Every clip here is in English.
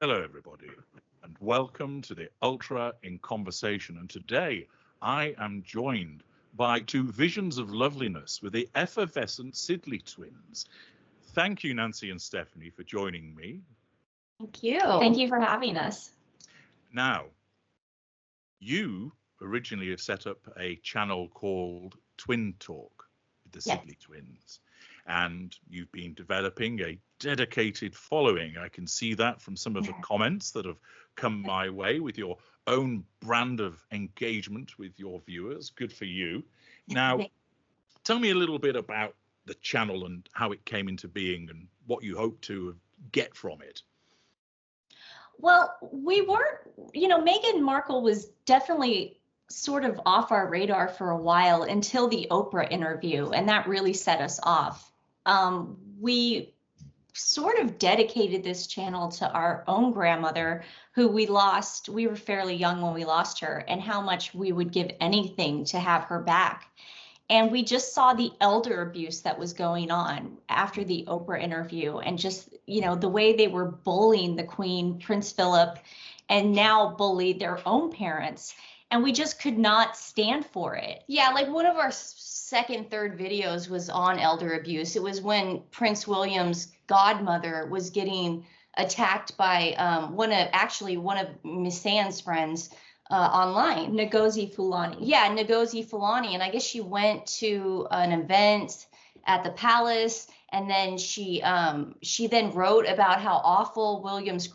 Hello, everybody, and welcome to the Ultra in Conversation. And today I am joined by two visions of loveliness with the effervescent Sidley Twins. Thank you, Nancy and Stephanie, for joining me. Thank you. Thank you for having us. Now, you originally have set up a channel called Twin Talk with the Sidley Twins, and you've been developing a dedicated following. I can see that from some of the comments that have come my way with your own brand of engagement with your viewers. Good for you. Now, tell me a little bit about the channel and how it came into being and what you hope to get from it. Well, we weren't, Meghan Markle was definitely sort of off our radar for a while until the Oprah interview, and that really set us off. We sort of dedicated this channel to our own grandmother, who we lost. We were fairly young when we lost her, and how much we would give anything to have her back. And we just saw the elder abuse that was going on after the Oprah interview, and just, the way they were bullying the Queen, Prince Philip, and now bullied their own parents. And we just could not stand for it. Yeah, like one of our second, third videos was on elder abuse. It was when Prince William's godmother was getting attacked by one of Misan's friends online. Ngozi Fulani. Yeah, Ngozi Fulani. And I guess she went to an event at the palace, and then she then wrote about how awful William's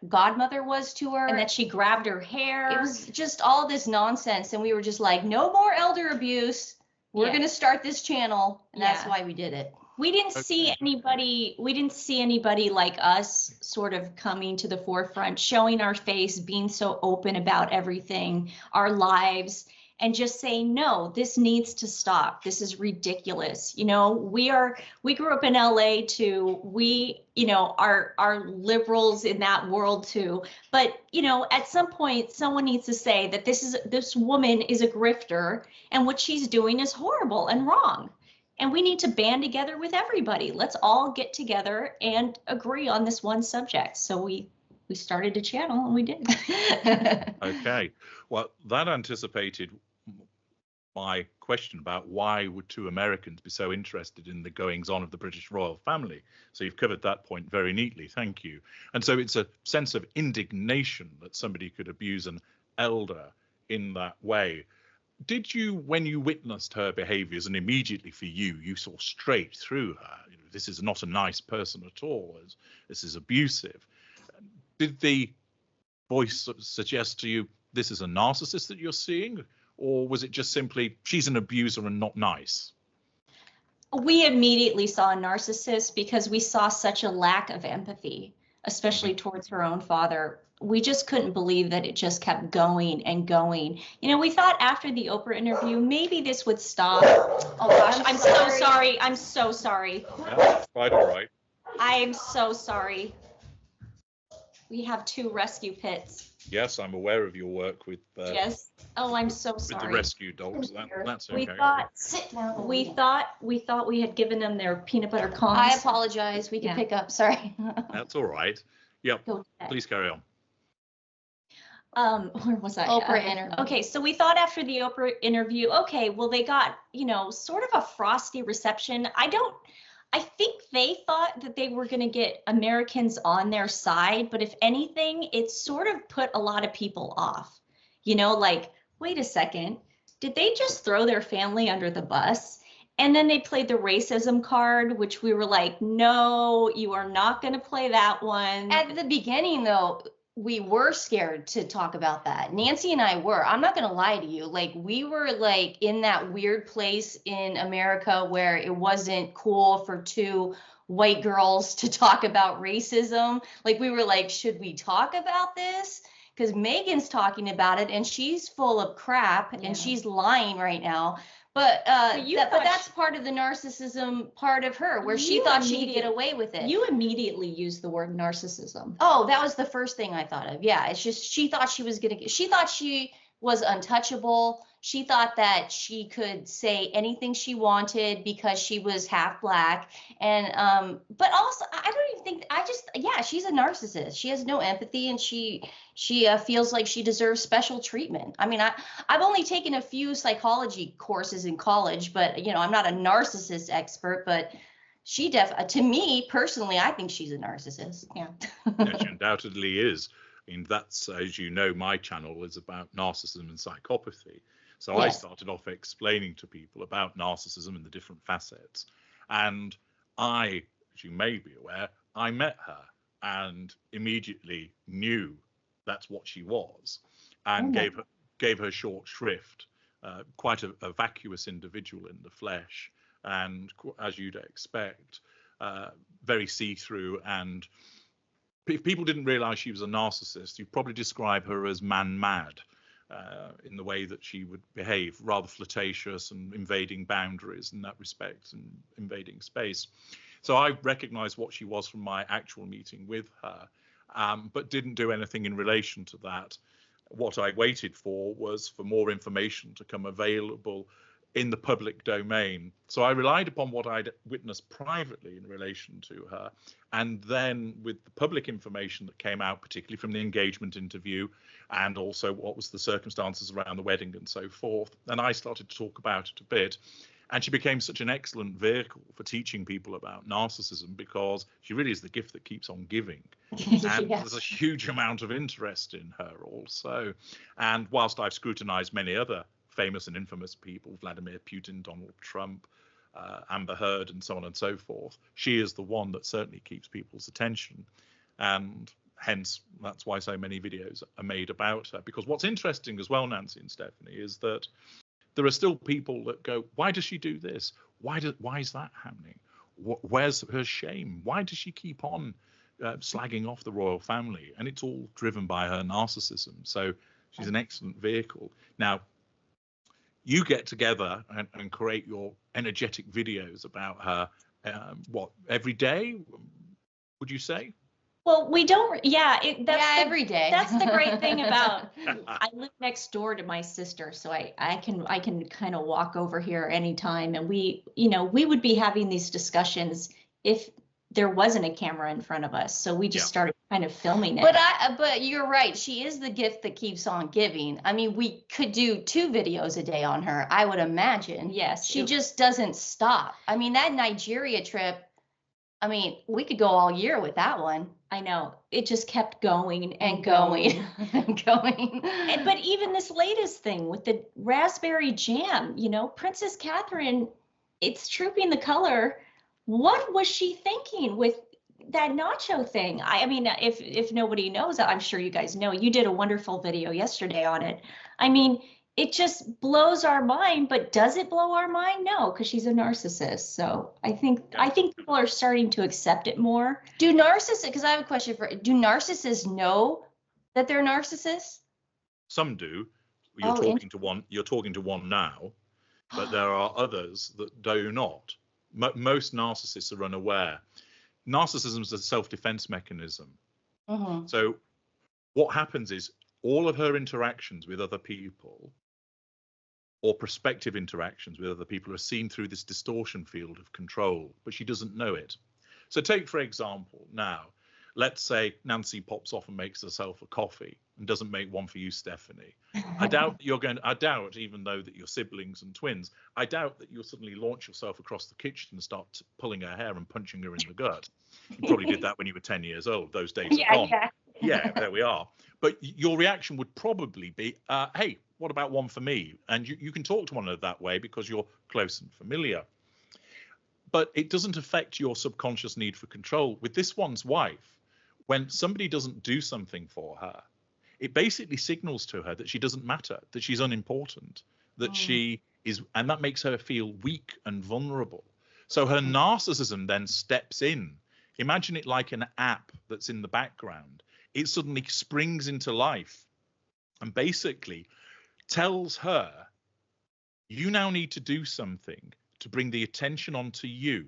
godmother was to her, and that she grabbed her hair. It was just all this nonsense, and we were just like, no more elder abuse. We're going to start this channel, and that's why we did it. We didn't see anybody like us sort of coming to the forefront, showing our face, being so open about everything, our lives, and just saying, no, this needs to stop. This is ridiculous. We grew up in LA too. We, are liberals in that world too. But, at some point, someone needs to say that this woman is a grifter, and what she's doing is horrible and wrong. And we need to band together with everybody. Let's all get together and agree on this one subject. So we started a channel, and we did. Okay. Well, that anticipated my question about why would two Americans be so interested in the goings on of the British royal family. So you've covered that point very neatly. Thank you. And so it's a sense of indignation that somebody could abuse an elder in that way. Did you, when you witnessed her behaviors, and immediately for you saw straight through her, this is not a nice person at all, this is abusive. Did the voice suggest to you this is a narcissist that you're seeing? Or was it just simply she's an abuser and not nice? We immediately saw a narcissist because we saw such a lack of empathy, especially towards her own father. We just couldn't believe that it just kept going and going. We thought after the Oprah interview, maybe this would stop. Oh gosh, I'm so sorry. I'm so sorry. Yeah, quite all right. I am so sorry. We have 2 rescue pits. Yes, I'm aware of your work with. Yes. Oh, I'm so sorry. With the rescue dogs. That's okay. We thought we had given them their peanut butter cones. I apologize. We can pick up. Sorry. That's all right. Yep. Please carry on. Where was I? Oprah interview. Okay, so we thought after the Oprah interview, okay, well, they got, sort of a frosty reception. I think they thought that they were going to get Americans on their side, but if anything, it sort of put a lot of people off. Like, wait a second, did they just throw their family under the bus? And then they played the racism card, which we were like, no, you are not going to play that one. At the beginning, though, we were scared to talk about that. Nancy and I were. I'm not going to lie to you. Like, we were like in that weird place in America where it wasn't cool for 2 white girls to talk about racism. Like, we were like, should we talk about this? Because Meghan's talking about it and she's full of crap and she's lying right now. But that's part of the narcissism part of her, where she thought she could get away with it. You immediately used the word narcissism. Oh, that was the first thing I thought of. Yeah, it's just she thought she was she thought she was untouchable. She thought that she could say anything she wanted because she was half Black. And but also, I don't even think, yeah, she's a narcissist. She has no empathy, and she feels like she deserves special treatment. I mean, I've only taken a few psychology courses in college, but you know, I'm not a narcissist expert, but she to me personally, I think she's a narcissist. Yeah. Yeah, she undoubtedly is. I mean, that's, as you know, my channel is about narcissism and psychopathy. So I started off explaining to people about narcissism and the different facets. And I, as you may be aware, I met her and immediately knew that's what she was, and gave her short shrift. Quite a vacuous individual in the flesh, and as you'd expect, very see-through. And if people didn't realize she was a narcissist, you'd probably describe her as man-mad. In the way that she would behave, rather flirtatious and invading boundaries in that respect, and invading space. So I recognized what she was from my actual meeting with her, but didn't do anything in relation to that. What I waited for was for more information to come available in the public domain. So I relied upon what I'd witnessed privately in relation to her, and then with the public information that came out, particularly from the engagement interview, and also what was the circumstances around the wedding and so forth. And I started to talk about it a bit. And she became such an excellent vehicle for teaching people about narcissism, because she really is the gift that keeps on giving. And there's a huge amount of interest in her also. And whilst I've scrutinized many other famous and infamous people, Vladimir Putin, Donald Trump, Amber Heard, and so on and so forth, she is the one that certainly keeps people's attention. And hence, that's why so many videos are made about her. Because what's interesting as well, Nancy and Stephanie, is that there are still people that go, why does she do this? Why is that happening? Where's her shame? Why does she keep on slagging off the royal family? And it's all driven by her narcissism. So she's an excellent vehicle. Now, you get together and create your energetic videos about her, every day, would you say? Well, we don't. Every day. That's the great thing about. I live next door to my sister, so I can kind of walk over here anytime, and we would be having these discussions if there wasn't a camera in front of us. So we just started kind of filming it. But you're right. She is the gift that keeps on giving. I mean, we could do 2 videos a day on her, I would imagine. Yes. She just doesn't stop. I mean, that Nigeria trip, I mean, we could go all year with that one. I know. It just kept going and going and going. But even this latest thing with the raspberry jam, Princess Catherine, it's trooping the color. What was she thinking with that nacho thing? I mean, if nobody knows, I'm sure you guys know. You did a wonderful video yesterday on it. I mean, it just blows our mind, but does it blow our mind? No, because she's a narcissist. So I think people are starting to accept it more. Do I have a question do narcissists know that they're narcissists? Some do. You're talking to one now, but there are others that do not. Most narcissists are unaware. Narcissism is a self-defense mechanism. Mm-hmm. So what happens is all of her interactions with other people, or prospective interactions with other people, are seen through this distortion field of control, but she doesn't know it. So take, for example, now, let's say Nancy pops off and makes herself a coffee and doesn't make one for you, Stephanie. I doubt, even though that you're siblings and twins, I doubt that you'll suddenly launch yourself across the kitchen and start pulling her hair and punching her in the gut. You probably did that when you were 10 years old. Those days are gone. Yeah, there we are. But your reaction would probably be, hey, what about one for me? And you can talk to one another that way because you're close and familiar. But it doesn't affect your subconscious need for control. With this one's wife, when somebody doesn't do something for her, it basically signals to her that she doesn't matter, that she's unimportant, that she is, and that makes her feel weak and vulnerable. So her narcissism then steps in. Imagine it like an app that's in the background. It suddenly springs into life and basically tells her, you now need to do something to bring the attention onto you,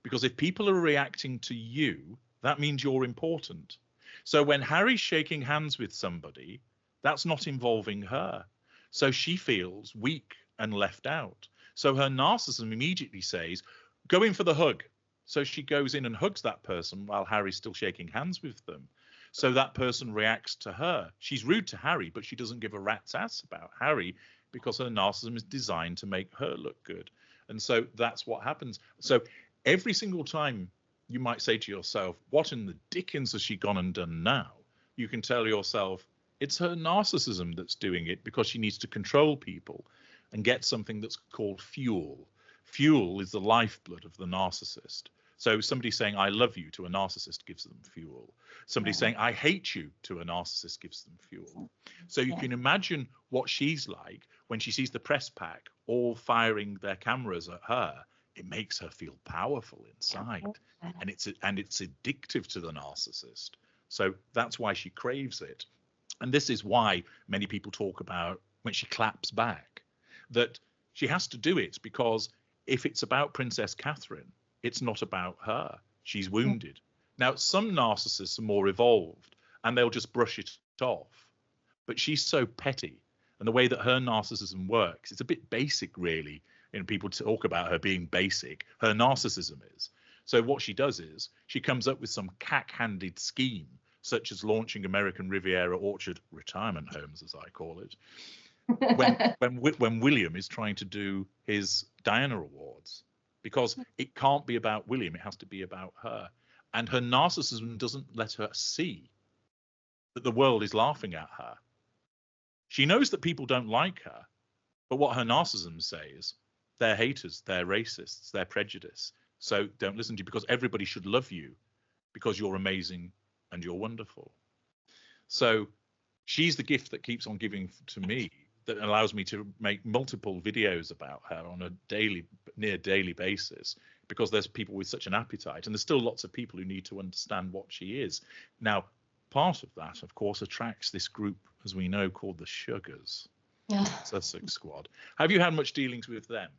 because if people are reacting to you, that means you're important. So when Harry's shaking hands with somebody, that's not involving her. So she feels weak and left out. So her narcissism immediately says, go in for the hug. So she goes in and hugs that person while Harry's still shaking hands with them. So that person reacts to her. She's rude to Harry, but she doesn't give a rat's ass about Harry because her narcissism is designed to make her look good. And so that's what happens. So every single time you might say to yourself, what in the dickens has she gone and done now? You can tell yourself, it's her narcissism that's doing it because she needs to control people and get something that's called fuel. Fuel is the lifeblood of the narcissist. So somebody saying, I love you to a narcissist gives them fuel. Somebody saying, I hate you to a narcissist gives them fuel. So you can imagine what she's like when she sees the press pack all firing their cameras at her. It makes her feel powerful inside. And it's addictive to the narcissist. So that's why she craves it. And this is why many people talk about when she claps back, that she has to do it because if it's about Princess Catherine, it's not about her. She's wounded. Now, some narcissists are more evolved and they'll just brush it off. But she's so petty. And the way that her narcissism works, it's a bit basic, really. You know, people talk about her being basic. Her narcissism is. So what she does is she comes up with some cack-handed scheme, such as launching American Riviera Orchard retirement homes, as I call it, when William is trying to do his Diana Awards. Because it can't be about William, it has to be about her. And her narcissism doesn't let her see that the world is laughing at her. She knows that people don't like her, but what her narcissism says, they're haters, they're racists, they're prejudiced. So don't listen to you because everybody should love you because you're amazing and you're wonderful. So she's the gift that keeps on giving to me, that allows me to make multiple videos about her on a near daily basis, because there's people with such an appetite, and there's still lots of people who need to understand what she is. Now, part of that, of course, attracts this group, as we know, called the Sugars, Sussex Squad. Have you had much dealings with them?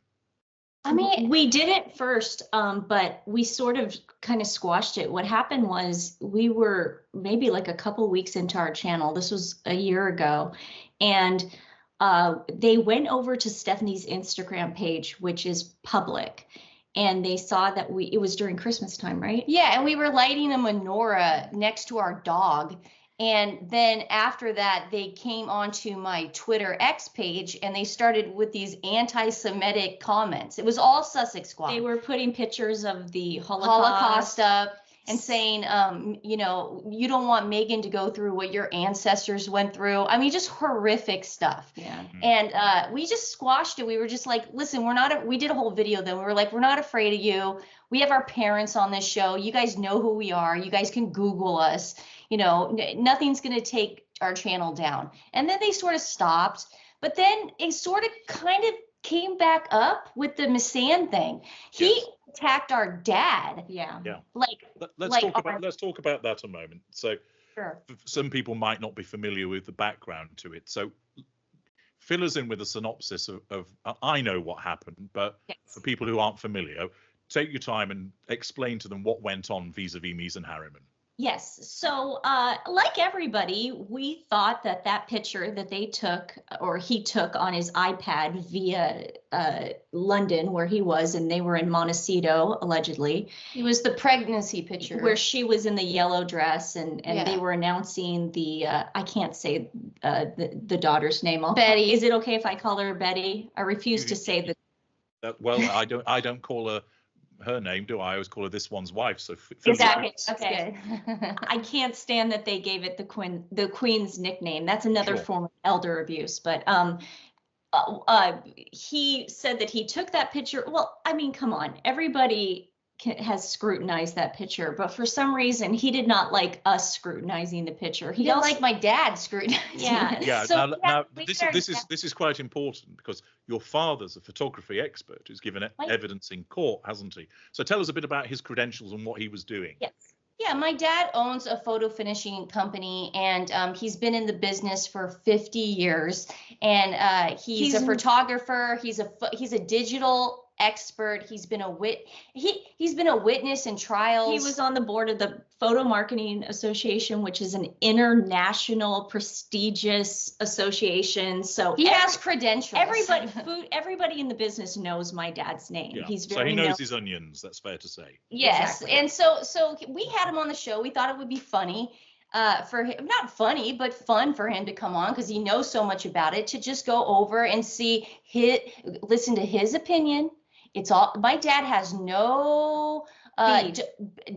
I mean, we did it first, but we sort of kind of squashed it. What happened was we were maybe like a couple weeks into our channel. This was a year ago, and they went over to Stephanie's Instagram page, which is public, and they saw that it was during Christmas time, right? Yeah, and we were lighting a menorah next to our dog. And then after that, they came onto my Twitter X page and they started with these anti-Semitic comments. It was all Sussex Squad. They were putting pictures of the Holocaust up and saying, you know, you don't want Meghan to go through what your ancestors went through. I mean, just horrific stuff. Yeah. And we just squashed it. We were just like, listen, we did a whole video then. We were like, we're not afraid of you. We have our parents on this show. You guys know who we are. You guys can Google us. You know, nothing's going to take our channel down. And then they sort of stopped. But then it sort of kind of came back up with the Misan thing. He attacked our dad. Yeah. Like, let's talk about that a moment. So sure. Some people might not be familiar with the background to it. So fill us in with a synopsis of I know what happened, but for people who aren't familiar, take your time and explain to them what went on vis-a-vis Misan Harriman. Yes. So like everybody, we thought that picture that they took, or he took on his iPad via London, where he was, and they were in Montecito, allegedly. It was the pregnancy picture. Where she was in the yellow dress, and they were announcing the, I can't say the daughter's name. Betty. Is it okay if I call her Betty? I refuse to say the. Well, I don't call her name, do I? I always call her this one's wife. So exactly. Okay. I can't stand that they gave it the Queen's nickname. That's another form of elder abuse. But he said that he took that picture. Well, I mean, come on, everybody has scrutinized that picture, but for some reason he did not like us scrutinizing the picture. He didn't like my dad scrutinizing. Yeah. So, now this is quite important, because your father's a photography expert who's given evidence in court, hasn't he? So tell us a bit about his credentials and what he was doing. Yes. Yeah, my dad owns a photo finishing company, and he's been in the business for 50 years. And he's a photographer. He's a digital expert. He's been he's been a witness in trials. He was on the board of the Photo Marketing Association, which is an international prestigious association. So he has credentials. Everybody in the business knows my dad's name. Yeah. He's so he knows his onions. That's fair to say. Yes, exactly. And so we had him on the show. We thought it would be funny. For him, not funny, but fun for him to come on because he knows so much about it, to just go over and listen to his opinion. It's all, my dad has no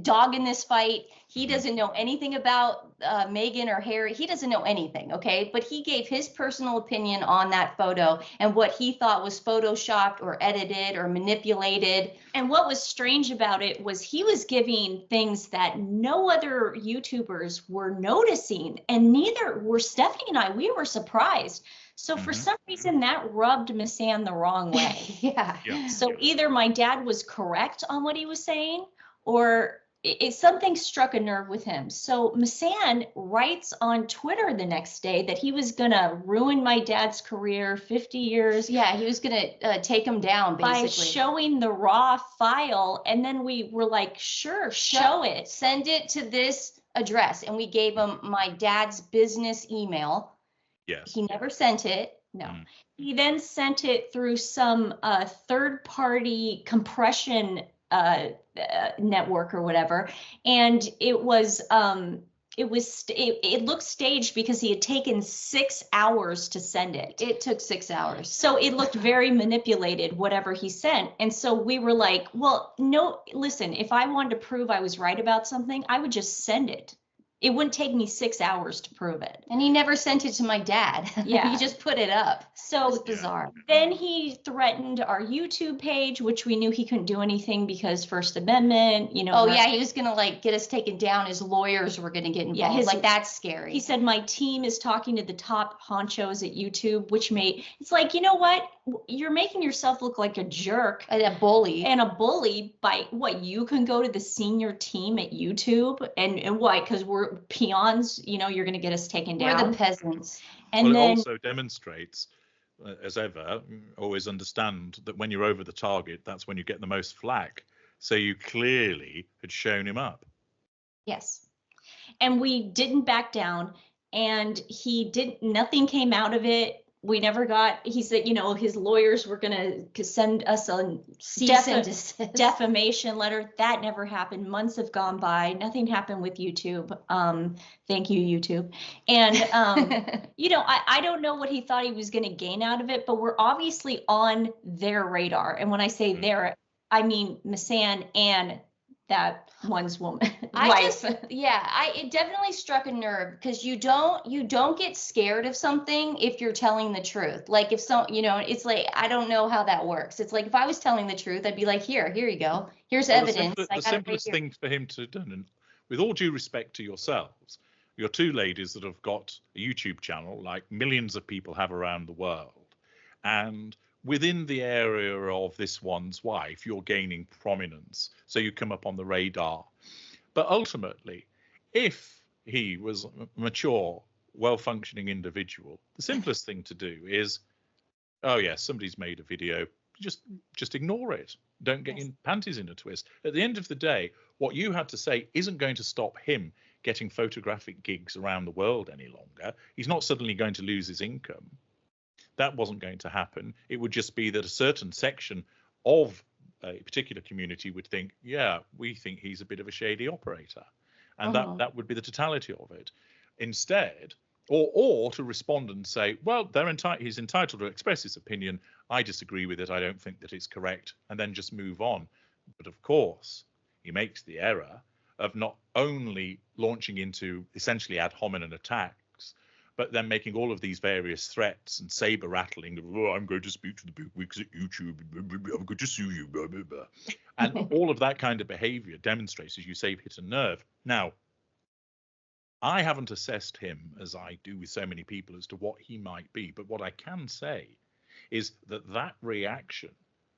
dog in this fight. He doesn't know anything about Meghan or Harry. He doesn't know anything, okay? But he gave his personal opinion on that photo and what he thought was photoshopped or edited or manipulated. And what was strange about it was he was giving things that no other YouTubers were noticing, and neither were Stephanie and I. We were surprised. So for some reason that rubbed Misan the wrong way. Yeah. So either my dad was correct on what he was saying, or something struck a nerve with him. So Misan writes on Twitter the next day that he was gonna ruin my dad's career, 50 years. Yeah, he was gonna take him down basically by showing the raw file. And then we were like, sure, show it. Send it to this address. And we gave him my dad's business email. Yes. He never sent it. No. He then sent it through some third-party compression network or whatever, and it looked staged because he had taken 6 hours to send it. It took 6 hours. So it looked very manipulated, whatever he sent. And so we were like, well, no, listen, if I wanted to prove I was right about something, I would just send it. It wouldn't take me 6 hours to prove it. And he never sent it to my dad. Yeah. He just put it up. So it's bizarre. Then he threatened our YouTube page, which we knew he couldn't do anything because First Amendment, you know. Oh, yeah, he was going to like get us taken down. His lawyers were going to get involved. Yeah, like that's scary. He said, my team is talking to the top honchos at YouTube, which it's like, you know what? You're making yourself look like a jerk. And a bully. And a bully by what? You can go to the senior team at YouTube and why? Because we're peons, you know, you're going to get us taken down. We're the peasants. And then it also demonstrates, as ever, always understand that when you're over the target, that's when you get the most flack. So you clearly had shown him up. Yes. And we didn't back down, and nothing came out of it. We never he said, you know, his lawyers were going to send us a defamation letter. That never happened. Months have gone by. Nothing happened with YouTube. Thank you, YouTube. And, you know, I don't know what he thought he was going to gain out of it, but we're obviously on their radar. And when I say their, I mean Misan and that one's woman. It definitely struck a nerve because you don't get scared of something if you're telling the truth. Like if it's like, I don't know how that works. It's like if I was telling the truth, I'd be like, here you go. Here's evidence. The simplest thing for him to have done, and with all due respect to yourselves, you're two ladies that have got a YouTube channel like millions of people have around the world, and within the area of this one's wife, you're gaining prominence, so you come up on the radar. But ultimately, if he was a mature, well-functioning individual, the simplest thing to do is, oh yeah, somebody's made a video, just ignore it. Don't get your panties in a twist. At the end of the day, what you had to say isn't going to stop him getting photographic gigs around the world any longer. He's not suddenly going to lose his income. That wasn't going to happen. It would just be that a certain section of a particular community would think, yeah, we think he's a bit of a shady operator. And that would be the totality of it. Instead, or to respond and say, well, he's entitled to express his opinion. I disagree with it. I don't think that it's correct. And then just move on. But of course, he makes the error of not only launching into essentially ad hominem attacks, but then making all of these various threats and saber rattling. Oh, I'm going to speak to the big wigs at YouTube. I'm going to sue you. Blah, blah, blah. And all of that kind of behavior demonstrates, as you say, hit a nerve. Now, I haven't assessed him as I do with so many people as to what he might be. But what I can say is that reaction,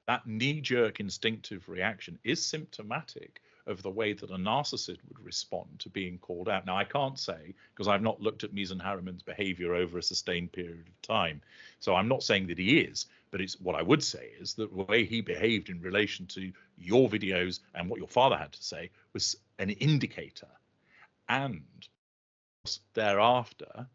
that knee-jerk instinctive reaction, is symptomatic of the way that a narcissist would respond to being called out. Now, I can't say, because I've not looked at Misan Harriman's behavior over a sustained period of time, so I'm not saying that he is, But it's what I would say is that the way he behaved in relation to your videos and what your father had to say was an indicator. And thereafter,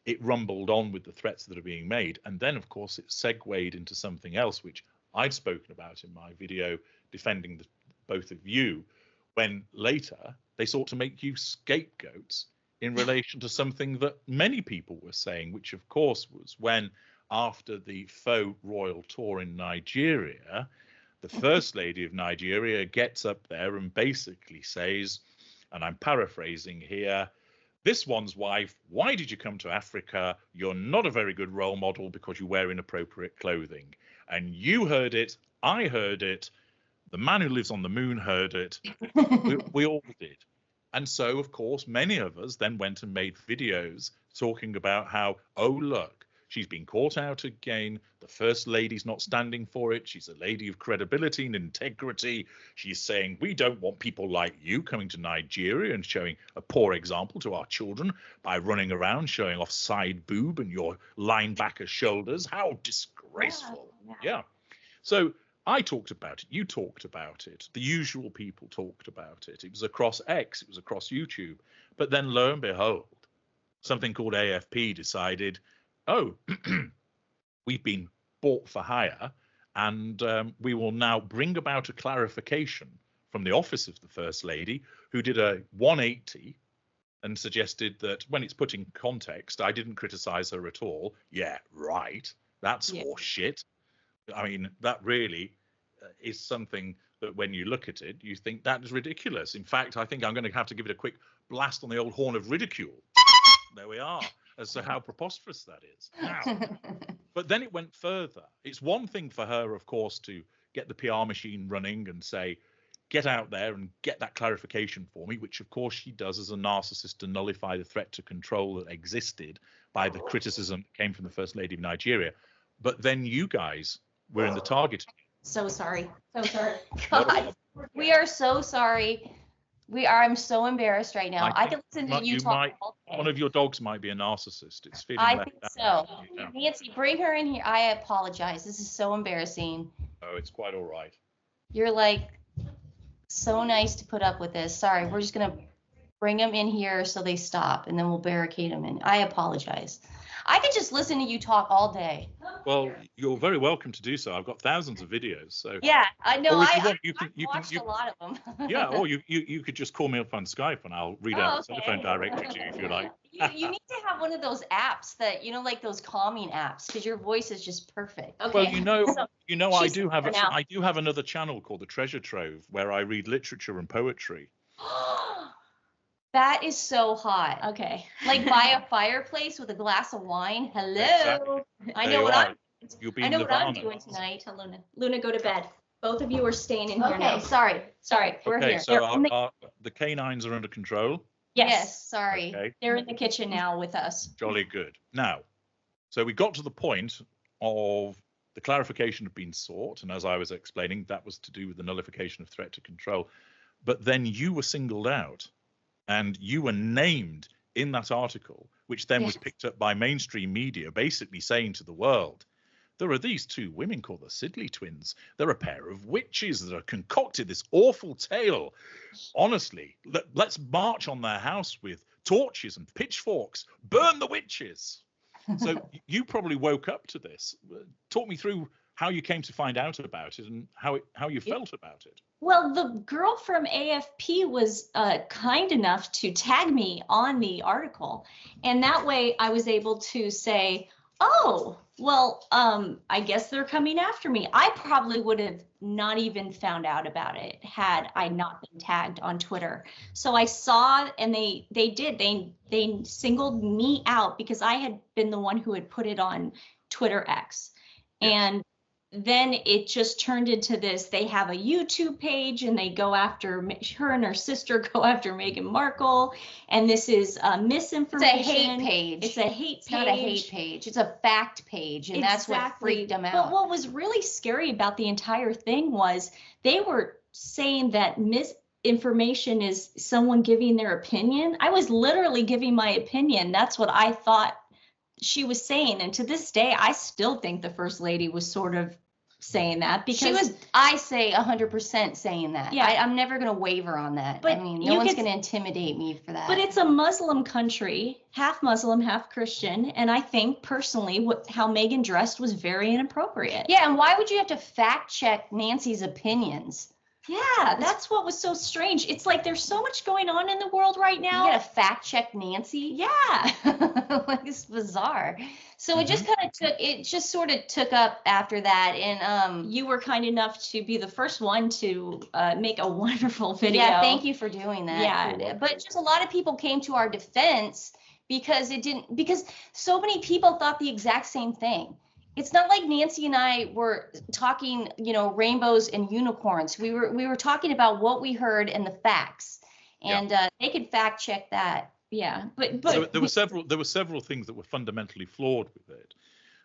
it rumbled on with the threats that are being made. And then, of course, it segued into something else, which I'd spoken about in my video defending both of you, when later they sought to make you scapegoats in relation to something that many people were saying, which, of course, was when, after the faux royal tour in Nigeria, the First Lady of Nigeria gets up there and basically says, and I'm paraphrasing here, "This one's wife, why did you come to Africa? You're not a very good role model because you wear inappropriate clothing." And you heard it, I heard it, the man who lives on the moon heard it, we all did. And so, of course, many of us then went and made videos talking about how, oh, look, she's been caught out again. The First Lady's not standing for it. She's a lady of credibility and integrity. She's saying, we don't want people like you coming to Nigeria and showing a poor example to our children by running around showing off side boob and your linebacker shoulders. How disgraceful. Yeah. So I talked about it. You talked about it. The usual people talked about it. It was across X. It was across YouTube. But then lo and behold, something called AFP decided, oh, we've been bought for hire, and we will now bring about a clarification from the office of the First Lady, who did a 180 and suggested that when it's put in context, I didn't criticize her at all. Yeah, right. That's horse shit. I mean, that really is something that when you look at it, you think that is ridiculous. In fact, I think I'm going to have to give it a quick blast on the old horn of ridicule. There we are, as to how preposterous that is. Now, but then it went further. It's one thing for her, of course, to get the PR machine running and say, get out there and get that clarification for me, which, of course, she does as a narcissist to nullify the threat to control that existed by the criticism that came from the First Lady of Nigeria. But then you guys were in the target. So sorry. So sorry. God, we are so sorry. I'm so embarrassed right now. I can listen to you talk all day. One of your dogs might be a narcissist. It's feeling I left think out. so. Yeah. Nancy, bring her in here. I apologize. This is so embarrassing. Oh, it's quite all right. You're like so nice to put up with this. Sorry, we're just gonna bring them in here so they stop, and then we'll barricade them in. I apologize. I could just listen to you talk all day. Well, you're very welcome to do so. I've got thousands of videos. So yeah, I know. I've watched a lot of them. Yeah, or you could just call me up on Skype and I'll read out the telephone directory to you if you like. You need to have one of those apps that, like those calming apps, because your voice is just perfect. Okay. Well, I do have another channel called the Treasure Trove where I read literature and poetry. That is so hot. Okay. Like by a fireplace with a glass of wine. Hello. Exactly. I know what I'm doing tonight. Tell Luna. Luna, go to bed. Both of you are staying in here now. Sorry. We're here. So the canines are under control? Yes. Sorry. Okay. They're in the kitchen now with us. Jolly good. Now, so we got to the point of the clarification had been sought. And as I was explaining, that was to do with the nullification of threat to control. But then you were singled out. And you were named in that article, which then was picked up by mainstream media, basically saying to the world, there are these two women called the Sidley Twins. They're a pair of witches that have concocted this awful tale. Honestly, let's march on their house with torches and pitchforks. Burn the witches. So you probably woke up to this. Talk me through how you came to find out about it and how you felt about it. Well, the girl from AFP was kind enough to tag me on the article. And that way I was able to say, oh, well, I guess they're coming after me. I probably would have not even found out about it had I not been tagged on Twitter. So I saw, and they singled me out because I had been the one who had put it on Twitter X. Yes. And then it just turned into this. They have a YouTube page and they go after her and her sister go after Meghan Markle. And this is misinformation. It's a hate page. It's a hate page. It's not a hate page. It's a fact page. And that's what freaked them out. But what was really scary about the entire thing was they were saying that misinformation is someone giving their opinion. I was literally giving my opinion. That's what I thought she was saying. And to this day, I still think the First Lady was sort of saying that, because she was, I say 100% saying that. Yeah. I'm never going to waver on that. But I mean, no one's going to intimidate me for that. But it's a Muslim country, half Muslim, half Christian. And I think personally how Meghan dressed was very inappropriate. Yeah. And why would you have to fact check Nancy's opinions? Yeah, that's what was so strange. It's like there's so much going on in the world right now. You gotta fact check Nancy? Yeah. Like, it's bizarre. So it just kind of sort of took up after that. And you were kind enough to be the first one to make a wonderful video. Yeah, thank you for doing that. Yeah. But just a lot of people came to our defense because so many people thought the exact same thing. It's not like Nancy and I were talking, rainbows and unicorns. We were talking about what we heard and the facts, and they could fact check that. Yeah, but so there were several things that were fundamentally flawed with it.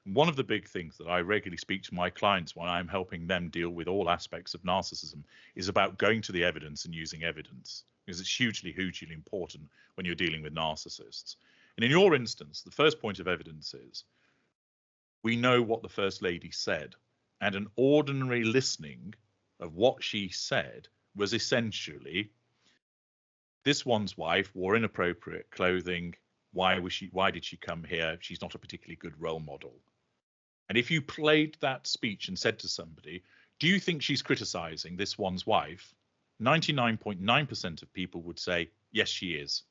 One of the big things that I regularly speak to my clients when I'm helping them deal with all aspects of narcissism is about going to the evidence and using evidence, because it's hugely important when you're dealing with narcissists. And in your instance, the first point of evidence is, we know what the First Lady said, and an ordinary listening of what she said was essentially, this one's wife wore inappropriate clothing. Why did she come here? She's not a particularly good role model. And if you played that speech and said to somebody, do you think she's criticizing this one's wife? 99.9% of people would say, yes, she is.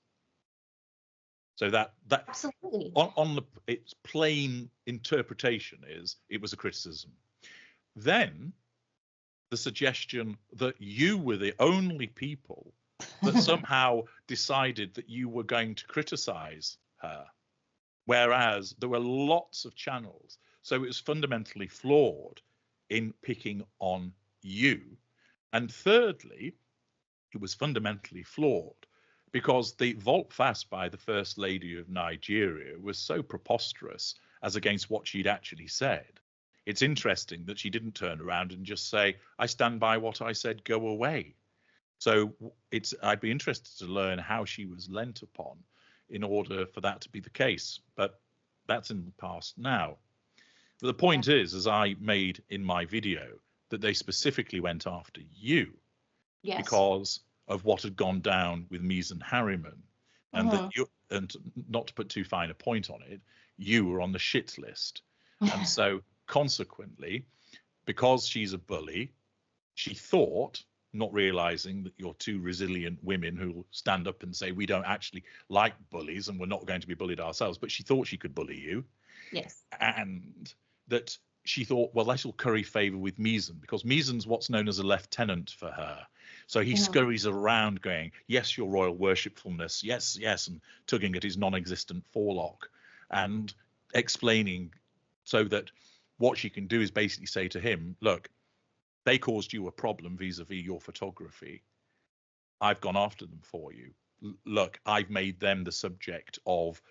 So that absolutely on its plain interpretation is it was a criticism. Then the suggestion that you were the only people that somehow decided that you were going to criticize her, whereas there were lots of channels. So it was fundamentally flawed in picking on you. And thirdly, it was fundamentally flawed because the volte-face by the First Lady of Nigeria was so preposterous as against what she'd actually said. It's interesting that she didn't turn around and just say, I stand by what I said, go away. So I'd be interested to learn how she was lent upon in order for that to be the case. But that's in the past now. But the point is, as I made in my video, that they specifically went after you because of what had gone down with Misan Harriman, and that you, and not to put too fine a point on it, you were on the shit list. And so consequently, because she's a bully, she thought, not realizing that you're two resilient women who will stand up and say, we don't actually like bullies and we're not going to be bullied ourselves, but she thought she could bully you. Yes. And that she thought, well, that will curry favor with Misan, because Misan's what's known as a lieutenant for her. So he scurries around going, yes, your royal worshipfulness, yes, yes, and tugging at his non-existent forelock and explaining so that what she can do is basically say to him, look, they caused you a problem vis-a-vis your photography. I've gone after them for you. Look, I've made them the subject of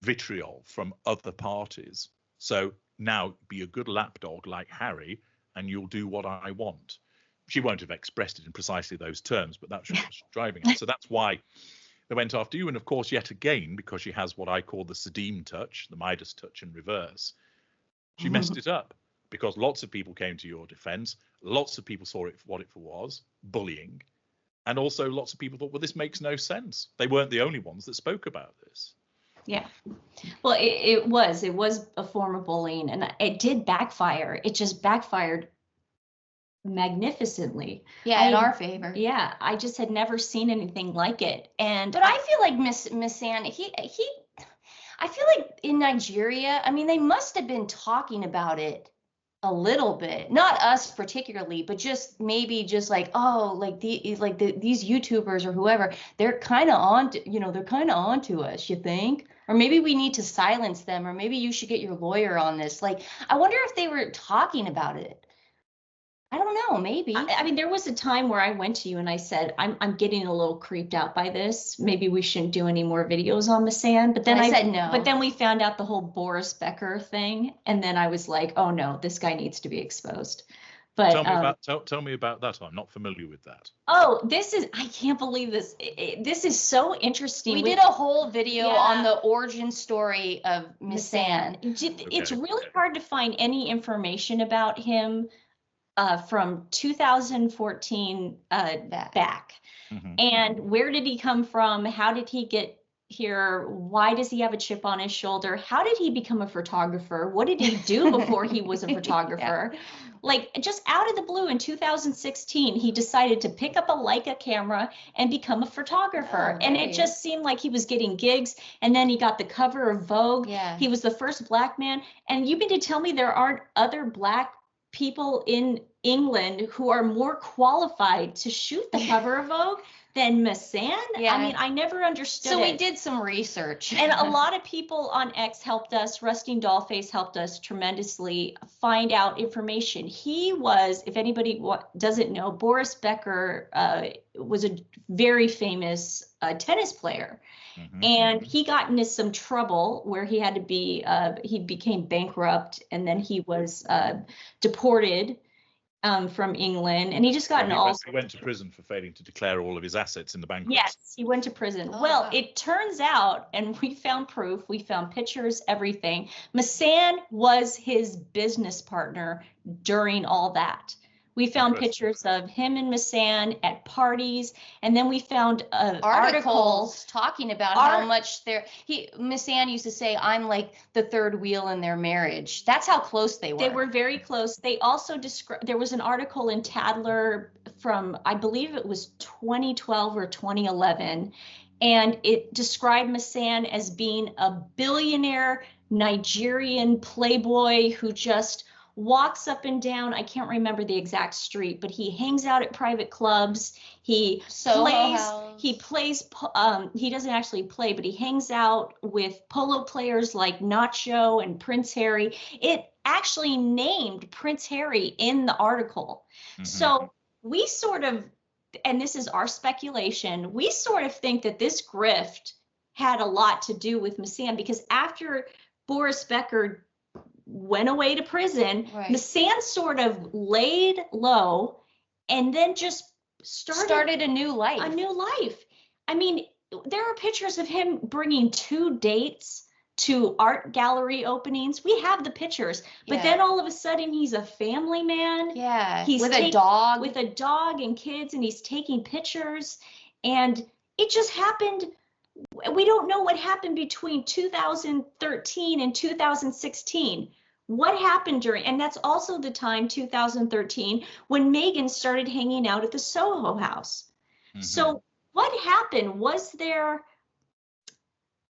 vitriol from other parties. So now be a good lapdog like Harry and you'll do what I want. She won't have expressed it in precisely those terms, but that's what was driving it. So that's why they went after you. And of course, yet again, because she has what I call the Sadim touch, the Midas touch in reverse, she messed it up because lots of people came to your defense. Lots of people saw it for what it was, bullying. And also lots of people thought, well, this makes no sense. They weren't the only ones that spoke about this. Yeah. Well, it was a form of bullying, and it did backfire. It just backfired magnificently. Yeah, in our favor. Yeah, I just had never seen anything like it. And but I feel like Misan, I feel like in Nigeria, I mean, they must have been talking about it a little bit, not us particularly, but just maybe just like, oh, like these YouTubers or whoever, they're kind of on, they're kind of onto us, you think? Or maybe we need to silence them, or maybe you should get your lawyer on this. Like, I wonder if they were talking about it. I don't know, maybe. I mean, there was a time where I went to you and I said, I'm getting a little creeped out by this. Maybe we shouldn't do any more videos on Misan. But then I said no. But then we found out the whole Boris Becker thing. And then I was like, oh no, this guy needs to be exposed. But tell me about that. I'm not familiar with that. Oh, I can't believe this. This is so interesting. We did a whole video on the origin story of Misan. It's really hard to find any information about him from 2014 back. Mm-hmm. And where did he come from? How did he get here? Why does he have a chip on his shoulder? How did he become a photographer? What did he do before he was a photographer? Like, just out of the blue in 2016, he decided to pick up a Leica camera and become a photographer. And it just seemed like he was getting gigs. And then he got the cover of Vogue. Yeah. He was the first Black man. And you mean to tell me there aren't other Black people in England who are more qualified to shoot the cover of Vogue than Misan? Yeah. I mean, I never understood So it. we did some research. And a lot of people on X helped us. Rusting Dollface helped us tremendously find out information. He was, if anybody doesn't know, Boris Becker was a very famous tennis player. Mm-hmm. And he got into some trouble where he had to be, he became bankrupt, and then he was deported from England, and he just got He went to prison for failing to declare all of his assets in the bankruptcy. Yes, he went to prison. Well, it turns out, and we found proof, we found pictures, everything. Misan was his business partner during all that. We found pictures of him and Misan at parties, and then we found articles talking about how much Misan used to say, "I'm like the third wheel in their marriage." That's how close they were. They were very close. They also there was an article in Tadler from, I believe it was 2012 or 2011, and it described Misan as being a billionaire Nigerian playboy who just walks up and down. I can't remember the exact street, but he hangs out at private clubs. He plays, he doesn't actually play, but he hangs out with polo players like Nacho and Prince Harry. It actually named Prince Harry in the article. Mm-hmm. So we sort of, and this is our speculation, we sort of think that this grift had a lot to do with Misan, because after Boris Becker went away to prison, Misan sort of laid low and then just started a new life. I mean, there are pictures of him bringing 2 dates to art gallery openings. We have the pictures, but then all of a sudden he's a family man. Yeah, he's with a dog and kids, and he's taking pictures, and it just happened. We don't know what happened between 2013 and 2016. What happened and that's also the time, 2013, when Meghan started hanging out at the Soho House. Mm-hmm. So what happened? Was there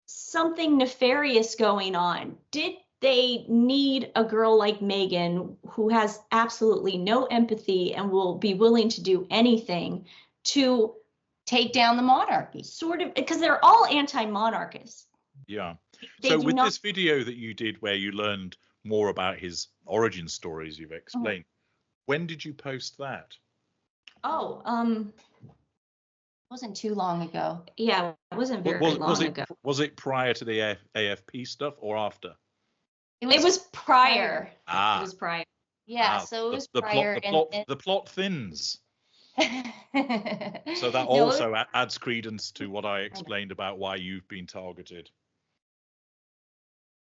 something nefarious going on? Did they need a girl like Meghan, who has absolutely no empathy and will be willing to do anything to take down the monarchy? Sort of, because they're all anti-monarchists. Yeah. So with this video that you did where you learned more about his origin stories, you've explained, when did you post that? Wasn't too long ago. Yeah, it wasn't very long ago. Was it prior to the AFP stuff or after? It was prior. It was prior. Yeah, so it was prior. The plot thins. So that also adds credence to what I explained about why you've been targeted.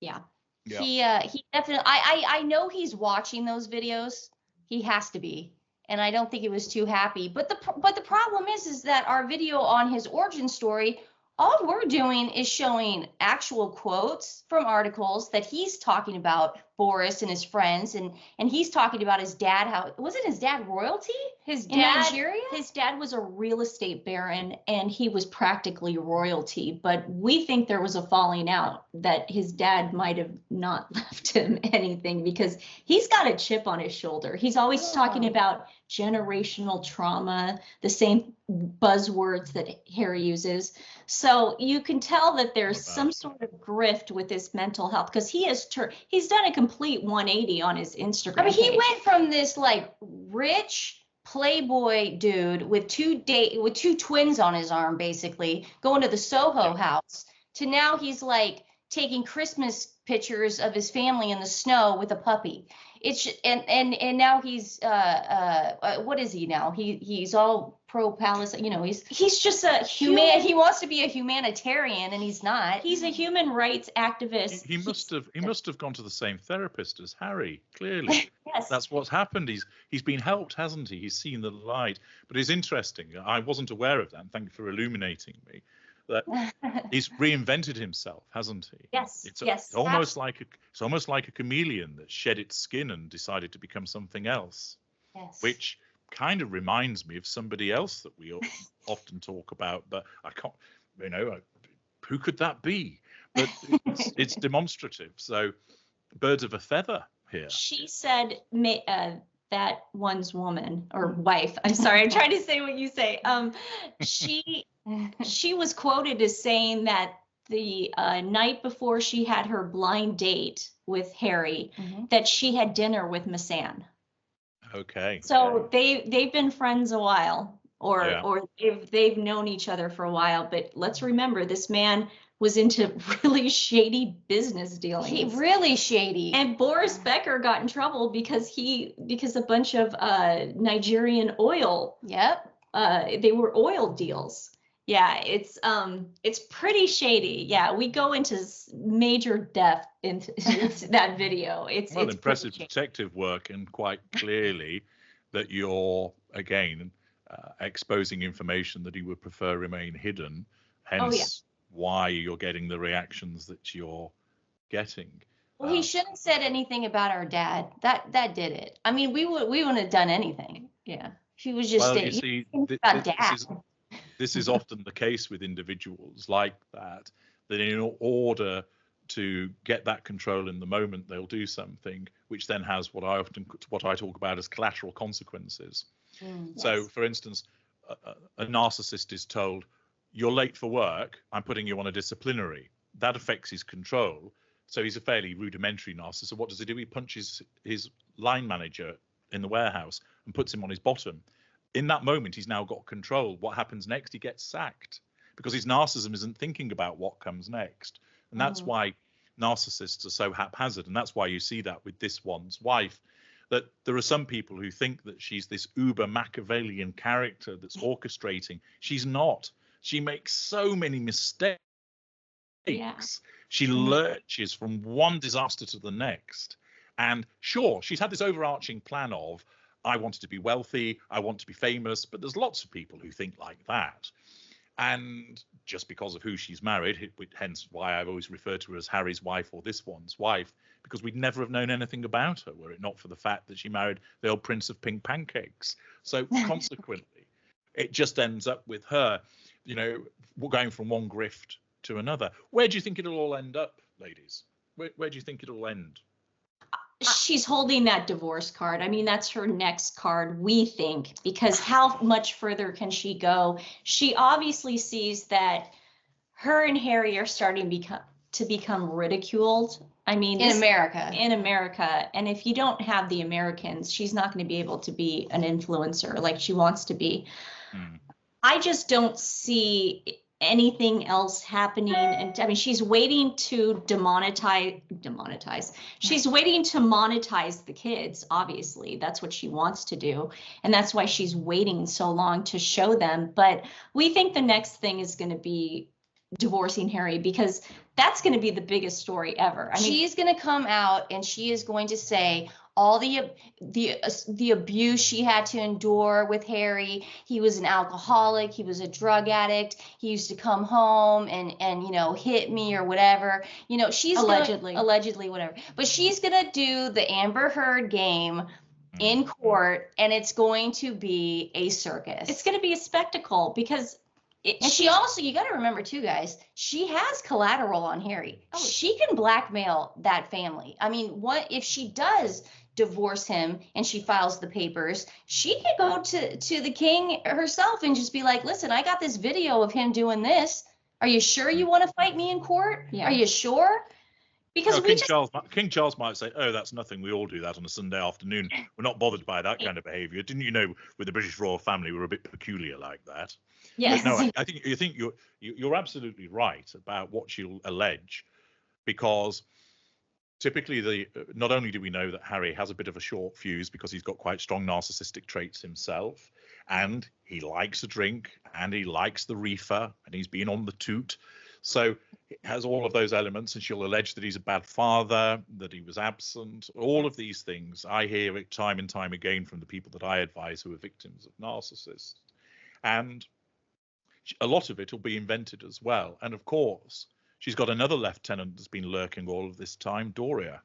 Yeah. Yeah. He definitely, I know he's watching those videos. He has to be. And I don't think he was too happy. But the problem is that our video on his origin story, all we're doing is showing actual quotes from articles that he's talking about Boris and his friends, and he's talking about his dad. How wasn't his dad royalty? His in Nigeria? His dad was a real estate baron, and he was practically royalty. But we think there was a falling out, that his dad might have not left him anything, because he's got a chip on his shoulder. He's always talking about generational trauma, the same buzzwords that Harry uses. So you can tell that there's some sort of grift with his mental health, because he's done a complete 180 on his Instagram. I mean, he went from this like rich playboy dude with two twins on his arm, basically going to the Soho House, to now he's like taking Christmas pictures of his family in the snow with a puppy. It's and now he's what is he now? He's all pro-Palestine. You know, He's just a human. He wants to be a humanitarian, and he's not. He's a human rights activist. He must have gone to the same therapist as Harry. Clearly, Yes. That's what's happened. He's been helped, hasn't he? He's seen the light. But it's interesting. I wasn't aware of that. And thank you for illuminating me. That he's reinvented himself, hasn't he? Yes. It's Yes. almost like a chameleon that shed its skin and decided to become something else. Yes. Which kind of reminds me of somebody else that we often talk about, but I can't. You know, who could that be? But it's demonstrative. So, birds of a feather here. She said that one's woman or wife. I'm sorry, I'm trying to say what you say. She was quoted as saying that the night before she had her blind date with Harry, that she had dinner with Misan. Okay. So they've been friends a while, or they've known each other for a while. But let's remember, this man was into really shady business dealings. Really shady. And Boris Becker got in trouble because a bunch of Nigerian oil. Yep. They were oil deals. Yeah, it's pretty shady. Yeah, we go into major depth into that video. It's impressive detective work, and quite clearly that you're again exposing information that he would prefer remain hidden. Hence, why you're getting the reactions that you're getting. Well, he shouldn't have said anything about our dad. That did it. I mean, we wouldn't have done anything. Yeah, he was just. Well, you see, this is often the case with individuals like that. That in order to get that control in the moment, they'll do something which then has what I talk about as collateral consequences. So, for instance, a narcissist is told, "You're late for work. I'm putting you on a disciplinary." That affects his control. So he's a fairly rudimentary narcissist. So what does he do? He punches his line manager in the warehouse and puts him on his bottom. In that moment, he's now got control. What happens next? He gets sacked because his narcissism isn't thinking about what comes next. And that's why narcissists are so haphazard. And that's why you see that with this one's wife, that there are some people who think that she's this uber Machiavellian character that's orchestrating. She's not. She makes so many mistakes. Yeah. She lurches from one disaster to the next. And sure, she's had this overarching plan of, I wanted to be wealthy, I want to be famous, but there's lots of people who think like that. And just because of who she's married, hence why I've always referred to her as Harry's wife or this one's wife, because we'd never have known anything about her were it not for the fact that she married the old Prince of Pink Pancakes. So consequently, it just ends up with her, you know, going from one grift to another. Where do you think it'll all end up, ladies? Where do you think it'll end? She's holding that divorce card. I mean, that's her next card, we think, because how much further can she go? She obviously sees that her and Harry are starting to become ridiculed. I mean, in America. And if you don't have the Americans, she's not going to be able to be an influencer like she wants to be. I just don't see anything else happening. And I mean, she's waiting to demonetize. She's waiting to monetize the kids. Obviously, that's what she wants to do. And that's why she's waiting so long to show them. But we think the next thing is going to be divorcing Harry, because that's going to be the biggest story ever. I mean, she's going to come out and she is going to say all the abuse she had to endure with Harry. He was an alcoholic. He was a drug addict. He used to come home and you know, hit me or whatever. You know, she's allegedly whatever. But she's going to do the Amber Heard game in court, and it's going to be a circus. It's going to be a spectacle because she also, you got to remember too, guys, she has collateral on Harry. Oh, she can blackmail that family. I mean, what if she does divorce him and she files the papers? She could go to the king herself and just be like, listen, I got this video of him doing this. Are you sure you want to fight me in court? Yeah. Are you sure? Because King Charles might say, oh, that's nothing. We all do that on a Sunday afternoon. We're not bothered by that kind of behavior. Didn't you know with the British royal family, we're a bit peculiar like that? Yes. But no, I think you're absolutely right about what she'll allege. because typically not only do we know that Harry has a bit of a short fuse because he's got quite strong narcissistic traits himself, and he likes a drink, and he likes the reefer, and he's been on the toot. So it has all of those elements, and she'll allege that he's a bad father, that he was absent, all of these things. I hear it time and time again from the people that I advise who are victims of narcissists. And a lot of it will be invented as well. And of course, she's got another lieutenant that's been lurking all of this time, Doria,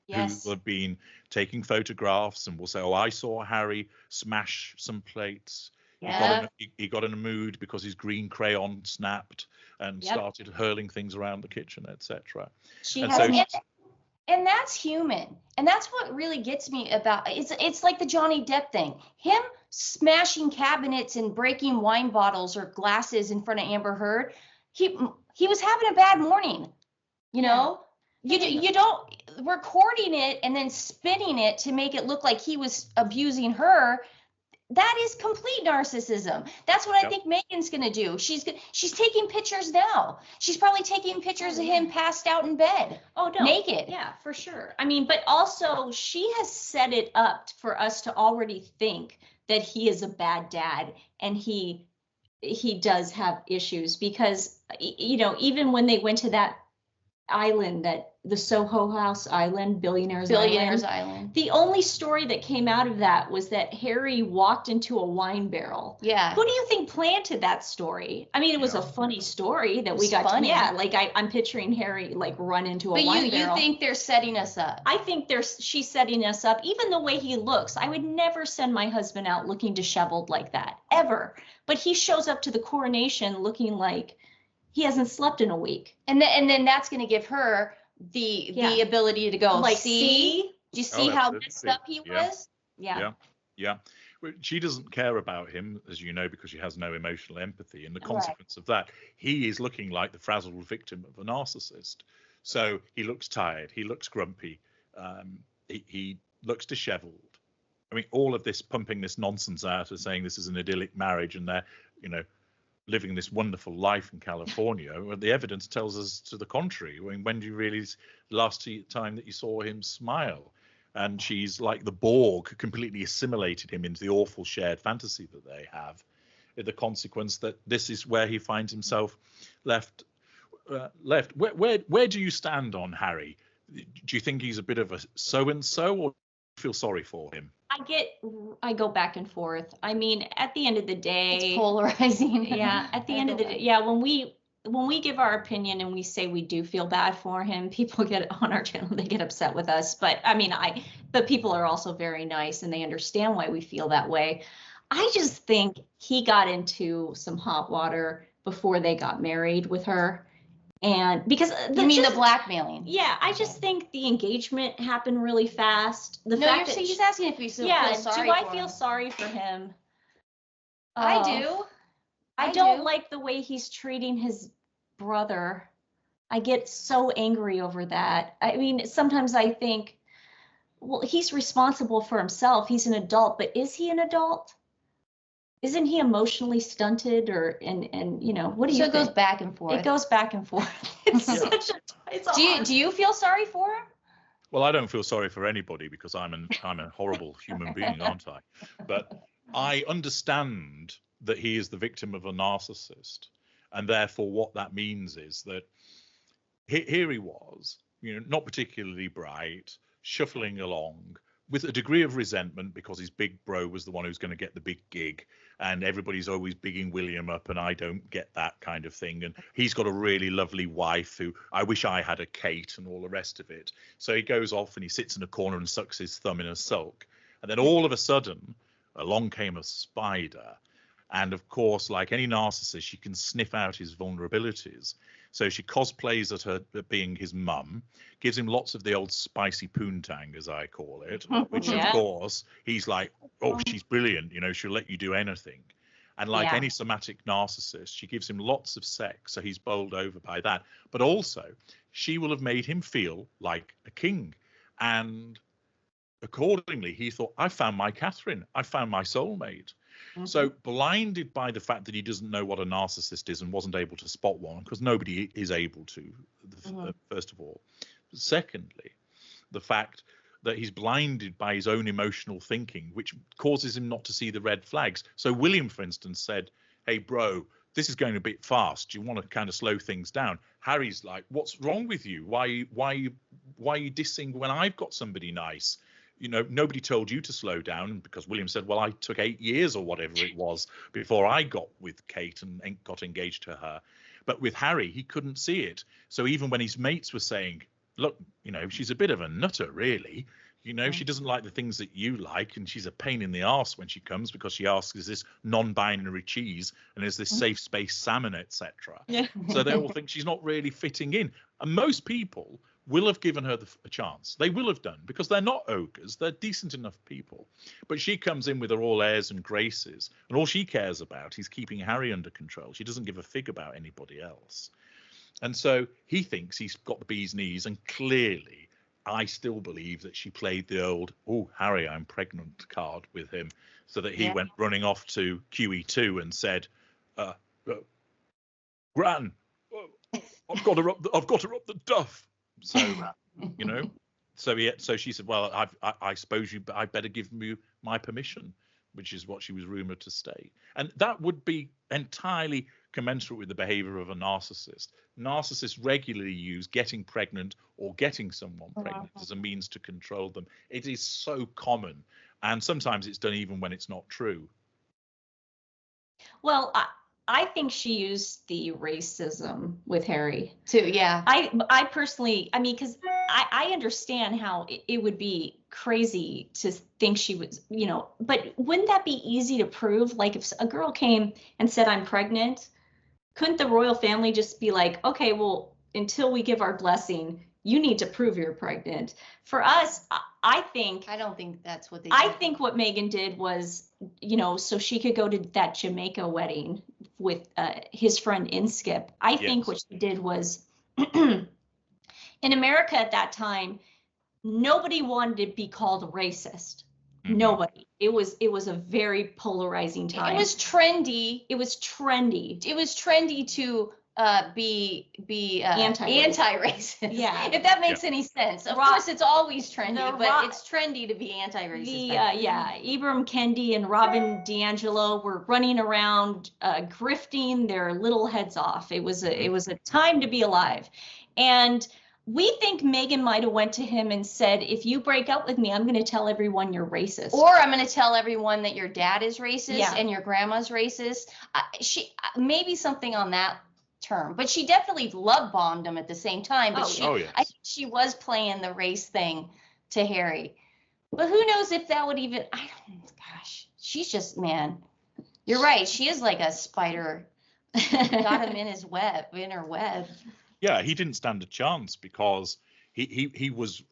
Yes. who have been taking photographs and will say, oh, I saw Harry smash some plates. Yeah. He got in a mood because his green crayon snapped and started hurling things around the kitchen, etc. And that's human. And that's what really gets me about it's like the Johnny Depp thing. Him smashing cabinets and breaking wine bottles or glasses in front of Amber Heard. He was having a bad morning. You know? You don't recording it and then spinning it to make it look like he was abusing her. That is complete narcissism. That's what I think Meghan's going to do. She's taking pictures now. She's probably taking pictures of him passed out in bed. Oh, no. Naked. Yeah, for sure. I mean, but also she has set it up for us to already think that he is a bad dad, and he does have issues because, you know, even when they went to that island, that the Soho House Island, Billionaires Island. The only story that came out of that was that Harry walked into a wine barrel. Yeah. Who do you think planted that story? I mean, it was a funny story that we got funny. like I'm picturing Harry like run into a wine barrel. But you think they're setting us up? I think she's setting us up. Even the way he looks, I would never send my husband out looking disheveled like that, ever. But he shows up to the coronation looking like he hasn't slept in a week. And then that's going to give her the ability to go, like, see? Do you see how messed up he was? Yeah. Well, she doesn't care about him, as you know, because she has no emotional empathy. And the consequence of that, he is looking like the frazzled victim of a narcissist. So he looks tired. He looks grumpy. He looks disheveled. I mean, all of this pumping this nonsense out of saying this is an idyllic marriage and they're, you know, living this wonderful life in California. Well, the evidence tells us to the contrary. When do you really last time that you saw him smile? And she's like the Borg, completely assimilated him into the awful shared fantasy that they have. The consequence that this is where he finds himself left. Where do you stand on Harry? Do you think he's a bit of a so-and-so, or do you feel sorry for him? I go back and forth. I mean, at the end of the day, it's polarizing. Yeah. At the end of the day, yeah. When we give our opinion and we say we do feel bad for him, people get on our channel, they get upset with us. But I mean, but people are also very nice and they understand why we feel that way. I just think he got into some hot water before they got married with her. And because the blackmailing? Yeah, I just think the engagement happened really fast. He's asking if we feel sorry. Do I feel sorry for him? I do. I don't like the way he's treating his brother. I get so angry over that. I mean, sometimes I think, well, he's responsible for himself. He's an adult, but is he an adult? Isn't he emotionally stunted, and you know, what do you think? So it goes back and forth. It goes back and forth. Do you feel sorry for him? Well, I don't feel sorry for anybody because I'm a horrible human being, aren't I? But I understand that he is the victim of a narcissist, and therefore what that means is that here he was, you know, not particularly bright, shuffling along with a degree of resentment because his big bro was the one who's going to get the big gig, and everybody's always bigging William up, and I don't get that kind of thing. And he's got a really lovely wife who I wish I had a Kate, and all the rest of it. So he goes off and he sits in a corner and sucks his thumb in a sulk. And then all of a sudden, along came a spider. And of course, like any narcissist, she can sniff out his vulnerabilities. So she cosplays at being his mum, gives him lots of the old spicy poontang, as I call it, which of course he's like, oh, she's brilliant, you know, she'll let you do anything. And like any somatic narcissist, she gives him lots of sex, so he's bowled over by that. But also, she will have made him feel like a king. And accordingly, he thought, I found my Catherine, I found my soulmate. So blinded by the fact that he doesn't know what a narcissist is and wasn't able to spot one, because nobody is able to, first of all. Secondly, the fact that he's blinded by his own emotional thinking, which causes him not to see the red flags. So William, for instance, said, hey, bro, this is going a bit fast. Do you want to kind of slow things down? Harry's like, what's wrong with you? Why are you dissing when I've got somebody nice? You know, nobody told you to slow down, because William said, well, I took 8 years or whatever it was before I got with Kate and got engaged to her. But with Harry, he couldn't see it. So even when his mates were saying, look, you know, she's a bit of a nutter, really. You know, she doesn't like the things that you like, and she's a pain in the arse when she comes, because she asks, is this non-binary cheese and is this safe space salmon, etc. Yeah. So they all think she's not really fitting in. And most people will have given her a chance. They will have done, because they're not ogres. They're decent enough people. But she comes in with her all airs and graces, and all she cares about is keeping Harry under control. She doesn't give a fig about anybody else. And so he thinks he's got the bee's knees, and clearly I still believe that she played the old, oh, Harry, I'm pregnant card with him, so that he went running off to QE2 and said, Gran, I've got her up the duff. So, you know, so she said, well, I suppose I better give you my permission, which is what she was rumored to state. And that would be entirely commensurate with the behavior of a narcissist. Narcissists regularly use getting pregnant or getting someone pregnant as a means to control them. It is so common, and sometimes it's done even when it's not true. Well, I think she used the racism with Harry too. Yeah. I personally, I mean, because I understand how it would be crazy to think she was, you know, but wouldn't that be easy to prove? Like if a girl came and said, I'm pregnant, couldn't the royal family just be like, okay, well, until we give our blessing, you need to prove you're pregnant? For us, I don't think that's what they did. I think what Meghan did was, you know, so she could go to that Jamaica wedding with his friend Inskip. I think what she did was, in America at that time, nobody wanted to be called racist. Nobody. It was a very polarizing time. It was trendy. It was trendy. It was trendy to be anti-racist. Yeah. If that makes any sense. Of course, it's always trendy, but it's trendy to be anti-racist. Ibram Kendi and Robin DiAngelo were running around grifting their little heads off. It was a time to be alive. And we think Meghan might have went to him and said, if you break up with me, I'm going to tell everyone you're racist. Or I'm going to tell everyone that your dad is racist and your grandma's racist. She maybe something on that term, but she definitely love bombed him at the same time. But I think she was playing the race thing to Harry. But who knows if that would even, she's just, man, you're right. She is like a spider. Got him in her web. Yeah, he didn't stand a chance, because he was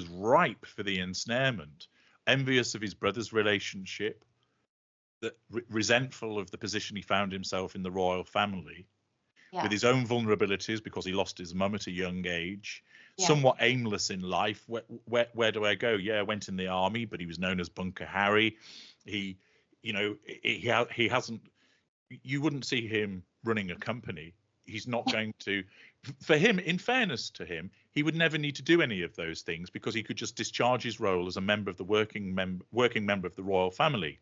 ripe for the ensnarement, envious of his brother's relationship, resentful of the position he found himself in the royal family, with his own vulnerabilities because he lost his mum at a young age, somewhat aimless in life. Where do I go? Yeah, I went in the army, but he was known as Bunker Harry. He hasn't. You wouldn't see him running a company. He's not going to. For him, in fairness to him, he would never need to do any of those things, because he could just discharge his role as a member of the working member of the royal family.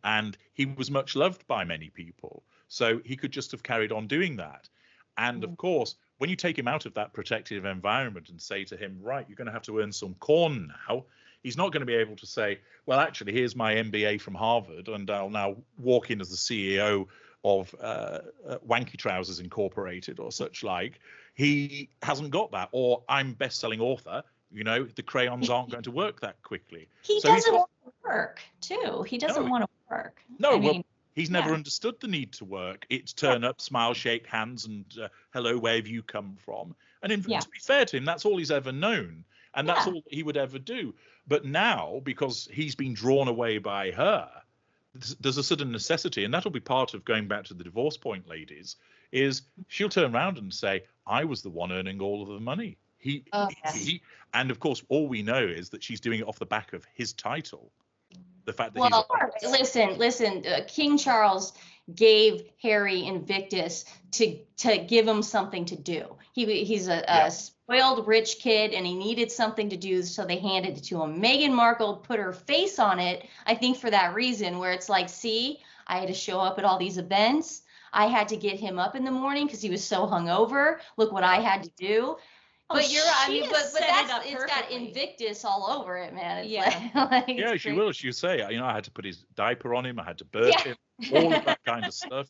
And he was much loved by many people, so he could just have carried on doing that. And of course, when you take him out of that protective environment and say to him, right, you're going to have to earn some corn now, he's not going to be able to say, well, actually, here's my MBA from Harvard, and I'll now walk in as the CEO of Wanky Trousers Incorporated or such like. He hasn't got that. Or I'm best-selling author. You know, the crayons aren't going to work that quickly. He doesn't want to work, too. He doesn't want to work. No, he's never understood the need to work. It's turn up, smile, shake hands, and hello, where have you come from? And to be fair to him, that's all he's ever known. And that's all he would ever do. But now, because he's been drawn away by her, there's a sudden necessity, and that'll be part of going back to the divorce point, ladies, is she'll turn around and say, I was the one earning all of the money. And of course, all we know is that she's doing it off the back of his title. The fact that well, listen. King Charles gave Harry Invictus to give him something to do. He's a spoiled rich kid, and he needed something to do, so they handed it to him. Meghan Markle put her face on it, I think, for that reason, where it's like, see, I had to show up at all these events. I had to get him up in the morning because he was so hungover. Look what I had to do. But it's got Invictus all over it, man. It's yeah, she will. She'll say, I had to put his diaper on him. I had to birth him. All of that kind of stuff.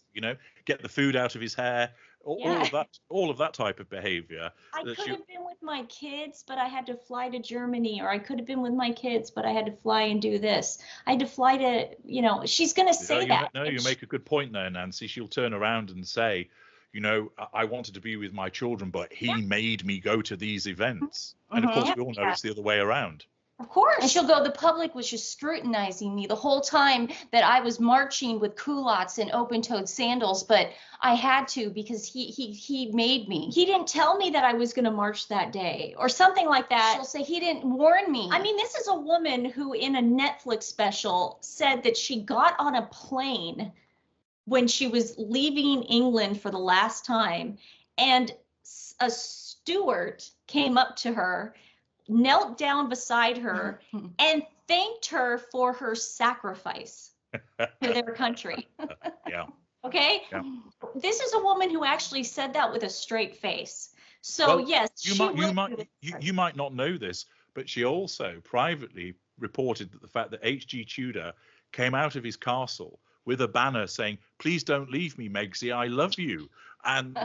Get the food out of his hair. All of that type of behavior. I could have been with my kids, but I had to fly to Germany, or I could have been with my kids, but I had to fly and do this. I had to fly to, she's going to say that. No, you make a good point there, Nancy. She'll turn around and say, I wanted to be with my children, but he made me go to these events. And of course, we all know it's the other way around. Of course. And she'll go, the public was just scrutinizing me the whole time that I was marching with culottes and open-toed sandals, but I had to because he made me. He didn't tell me that I was going to march that day or something like that. She'll say he didn't warn me. I mean, this is a woman who in a Netflix special said that she got on a plane when she was leaving England for the last time, and a steward came up to her, knelt down beside her, and thanked her for her sacrifice to their country. Yeah. Okay? Yeah. This is a woman who actually said that with a straight face. So, yes, you might not know this, but she also privately reported that the fact that HG Tudor came out of his castle with a banner saying, "Please don't leave me, Megsy, I love you," and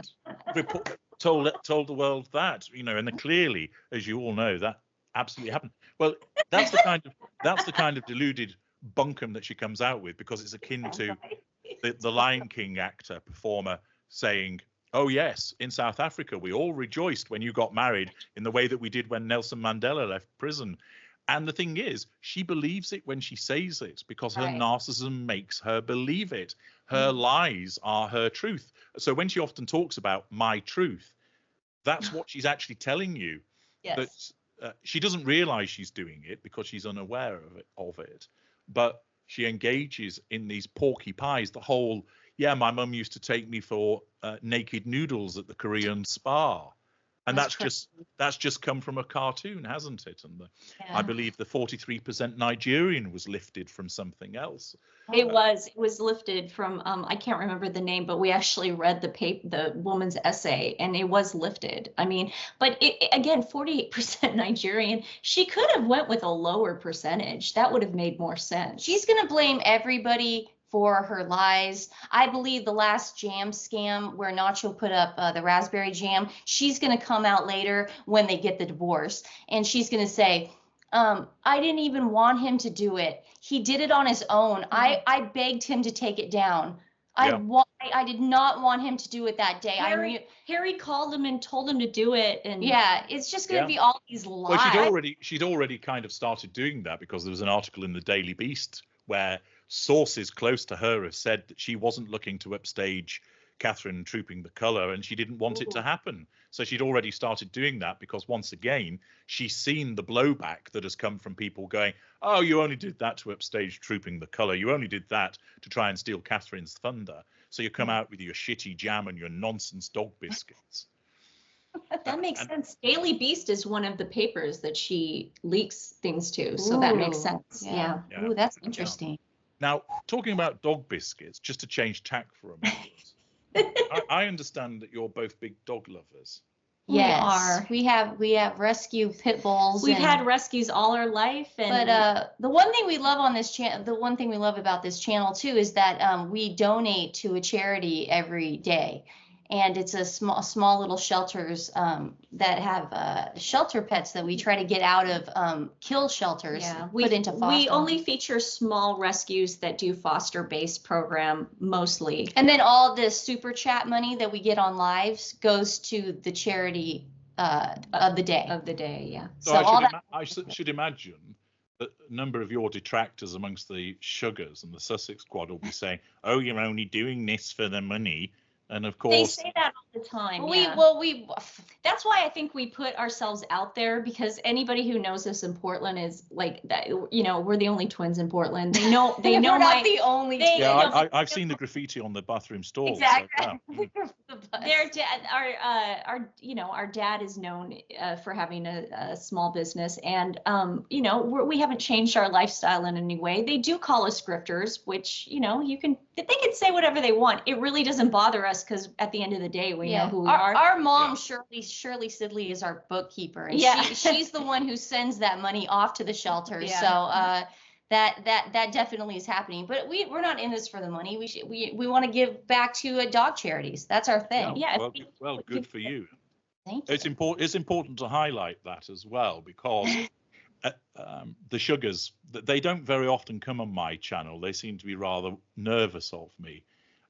told the world that, and clearly, as you all know, that absolutely happened. Well, that's the kind of deluded bunkum that she comes out with, because it's akin to the Lion King actor performer saying, "Oh yes, in South Africa we all rejoiced when you got married in the way that we did when Nelson Mandela left prison." And the thing is, she believes it when she says it, because her narcissism makes her believe it. Her lies are her truth. So when she often talks about my truth, that's what she's actually telling you. Yes. That she doesn't realize she's doing it because she's unaware of it. But she engages in these porky pies. The whole, my mum used to take me for naked noodles at the Korean spa. And that's just come from a cartoon, hasn't it? And I believe the 43% Nigerian was lifted from something else. It was lifted from I can't remember the name, but we actually read the woman's essay, and it was lifted. I mean, but again, 48% Nigerian. She could have went with a lower percentage. That would have made more sense. She's going to blame everybody for her lies. I believe the last jam scam where Nacho put up the raspberry jam, she's going to come out later when they get the divorce, and she's going to say, I didn't even want him to do it. He did it on his own. I begged him to take it down. I did not want him to do it that day. Harry called him and told him to do it, and it's just going to be all these lies. Well, she'd already kind of started doing that, because there was an article in the Daily Beast where sources close to her have said that she wasn't looking to upstage Catherine trooping the colour, and she didn't want it to happen. So she'd already started doing that, because once again, she's seen the blowback that has come from people going, "Oh, you only did that to upstage trooping the colour. You only did that to try and steal Catherine's thunder. So you come out with your shitty jam and your nonsense dog biscuits." That makes sense. Daily Beast is one of the papers that she leaks things to, so that makes sense. Yeah. Ooh, that's interesting. Now, talking about dog biscuits, just to change tack for a moment, I understand that you're both big dog lovers. Yes, we have rescue pit bulls. We've had rescues all our life, but the one thing we love on this channel, the one thing we love about this channel too, is that we donate to a charity every day. And it's a small little shelters that have shelter pets that we try to get out of kill shelters, put into foster. We only feature small rescues that do foster-based program mostly. And then all this super chat money that we get on lives goes to the charity of the day. So I should imagine that a number of your detractors amongst the Sugars and the Sussex squad will be saying, "Oh, you're only doing this for the money." And of They course, say that all the time. Well, yeah. we That's why I think we put ourselves out there, because anybody who knows us in Portland is like that. You know, we're the only twins in Portland. They know. They know we're not my. the only they- yeah, no, I've seen the graffiti on the bathroom stall. Exactly. So, yeah. Their dad, our dad is known for having a small business, and we haven't changed our lifestyle in any way. They do call us grifters, which they can say whatever they want. It really doesn't bother us, because at the end of the day, we know who we are. Our mom, Yeah. Shirley Sidley, is our bookkeeper, and Yeah. she's the one who sends that money off to the shelters. Yeah. So that definitely is happening. But we're not in this for the money. We want to give back to dog charities. That's our thing. Yeah. Well, good for you. Thank you. It's important to highlight that as well, because the sugars, they don't very often come on my channel. They seem to be rather nervous of me.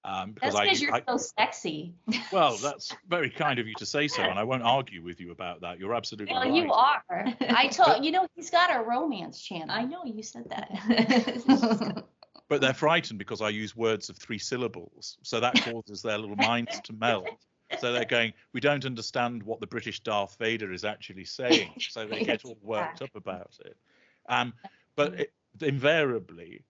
That's because you're so sexy. Well, that's very kind of you to say so, and I won't argue with you about that. You're absolutely Well, right. you are. I told he's got a romance channel. I know you said that. But they're frightened because I use words of 3 syllables, so that causes their little minds to melt. So they're going, we don't understand what the British Darth Vader is actually saying, so they get all worked up about it. But invariably,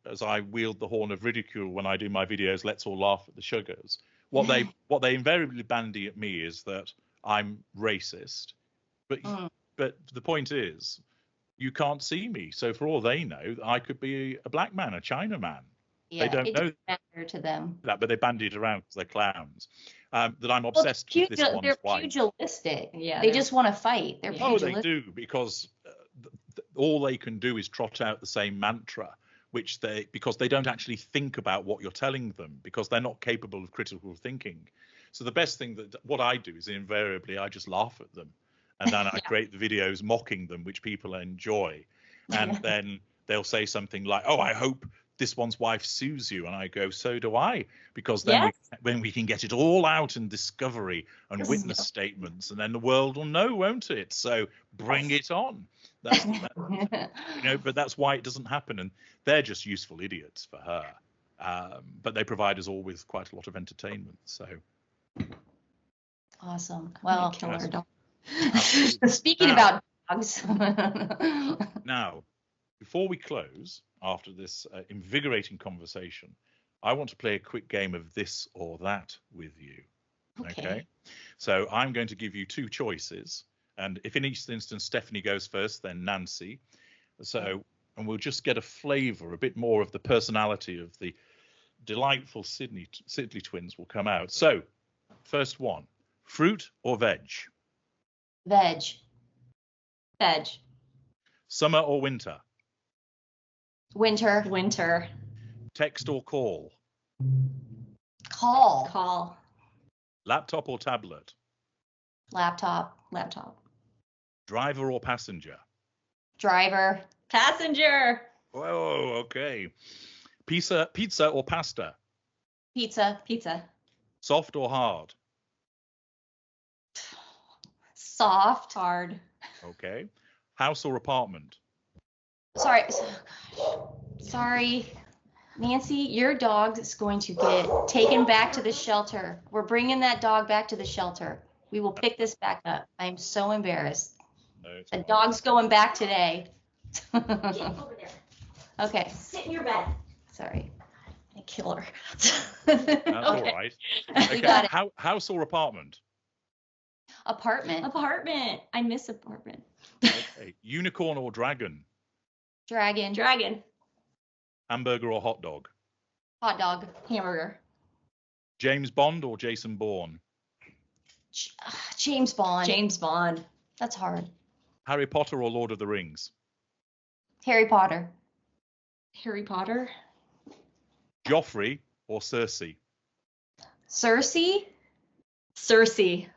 as I wield the horn of ridicule when I do my videos, let's all laugh at the sugars. What they invariably bandy at me is that I'm racist. But the point is, you can't see me. So for all they know, I could be a black man, a Chinaman. Yeah, They don't it know doesn't matter to them. that, but they bandy it around because they're clowns. That I'm obsessed with this one's They're wife. pugilistic. Yeah, they just want to fight. They're Oh, pugilistic. they do, because all they can do is trot out the same mantra, because they don't actually think about what you're telling them, because they're not capable of critical thinking. So the best thing what I do is invariably I just laugh at them, and then I create the videos mocking them, which people enjoy, and then they'll say something like, "Oh, I hope this one's wife sues you," and I go, "So do I," because then when we can get it all out in discovery and witness statements, and then the world will know, won't it? So bring it on. But that's why it doesn't happen, and they're just useful idiots for her. But they provide us all with quite a lot of entertainment. So Awesome. Well, kill our dog. Speaking about dogs. Now, before we close, after this invigorating conversation, I want to play a quick game of this or that with you. Okay? So I'm going to give you 2 choices. And if in each instance Stephanie goes first, then Nancy. And we'll just get a flavour, a bit more of the personality of the delightful Sidley twins will come out. So, first one, fruit or veg? Veg. Veg. Summer or winter? Winter. Winter. Text or call? Call. Call. Laptop or tablet? Laptop. Laptop. Driver or passenger? Driver. Passenger. Whoa, okay. Pizza or pasta? Pizza. Pizza. Soft or hard? Soft. Hard. Okay. House or apartment? Sorry. Sorry. Nancy, your dog is going to get taken back to the shelter. We're bringing that dog back to the shelter. We will pick this back up. I'm so embarrassed. No, it's The fine. dog's going back today. Get over there. Okay. Sit in your bed. Sorry. I kill her. That's all right. Okay. got it. House or apartment? Apartment. Apartment. I miss apartment. Okay. Unicorn or dragon? Dragon. Dragon. Hamburger or hot dog? Hot dog. Hamburger. James Bond or Jason Bourne? James Bond. James Bond. That's hard. Harry Potter or Lord of the Rings? Harry Potter. Harry Potter. Joffrey or Cersei? Cersei. Cersei.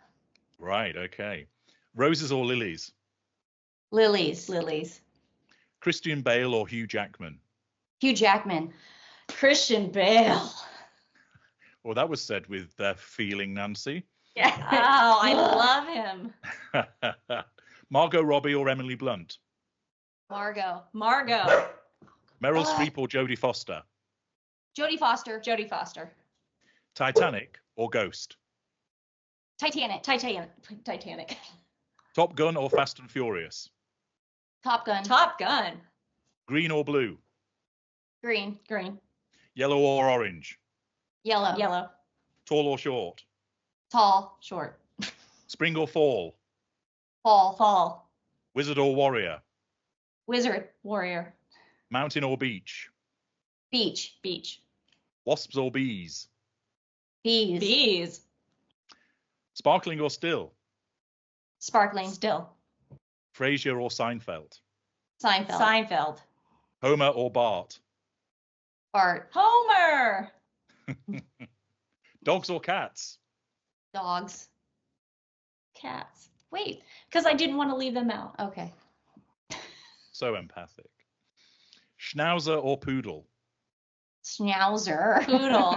Right, okay. Roses or lilies? Lilies. Lilies. Christian Bale or Hugh Jackman? Hugh Jackman. Christian Bale. Well, that was said with feeling, Nancy. Yeah. Oh, I love him. Margot Robbie or Emily Blunt? Margot. Margot. Meryl Streep or Jodie Foster? Jodie Foster. Jodie Foster. Titanic or Ghost? Titanic. Titanic. Top Gun or Fast and Furious? Top Gun. Top Gun. Green or blue? Green. Green. Yellow or orange? Yellow. Yellow. Tall or short? Tall. Short. Spring or fall? Fall. Fall. Wizard or warrior? Wizard. Warrior. Mountain or beach? Beach. Beach. Wasps or bees? Bees. Bees. Sparkling or still? Sparkling. Still. Frasier or Seinfeld? Seinfeld. Seinfeld. Homer or Bart? Bart. Homer. Dogs or cats? Dogs. Cats. Wait. Because I didn't want to leave them out. Okay. So empathic. Schnauzer or poodle? Schnauzer. Poodle.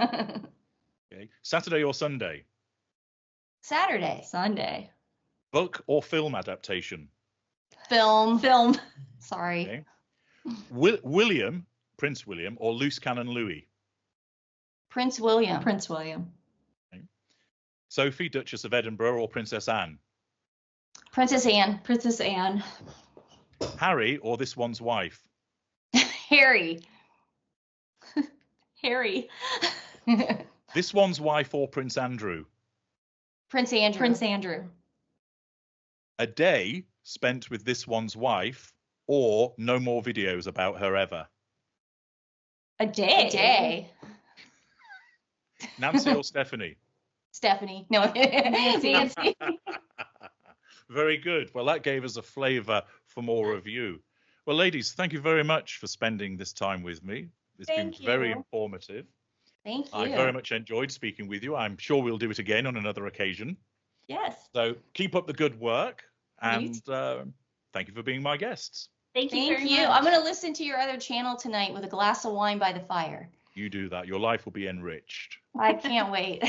Okay. Saturday or Sunday? Saturday. Sunday. Book or film adaptation? Film. Film. Sorry. Okay. William, Prince William, or Loose Cannon Louis? Prince William. Prince William. Okay. Sophie, Duchess of Edinburgh, or Princess Anne? Princess Anne. Princess Anne. Harry or This One's Wife? Harry. Harry. This One's Wife or Prince Andrew? Prince Andrew. Prince Andrew. A day spent with This One's Wife or no more videos about her ever? A day. A day. Nancy or Stephanie? Stephanie. No. Nancy. Very good. Well, that gave us a flavour for more of you. Well, ladies, thank you very much for spending this time with me. It's been very informative. Thank you. I very much enjoyed speaking with you. I'm sure we'll do it again on another occasion. Yes. So keep up the good work, and thank you for being my guests. Thank you. Thank you. I'm going to listen to your other channel tonight with a glass of wine by the fire. You do that. Your life will be enriched. I can't wait.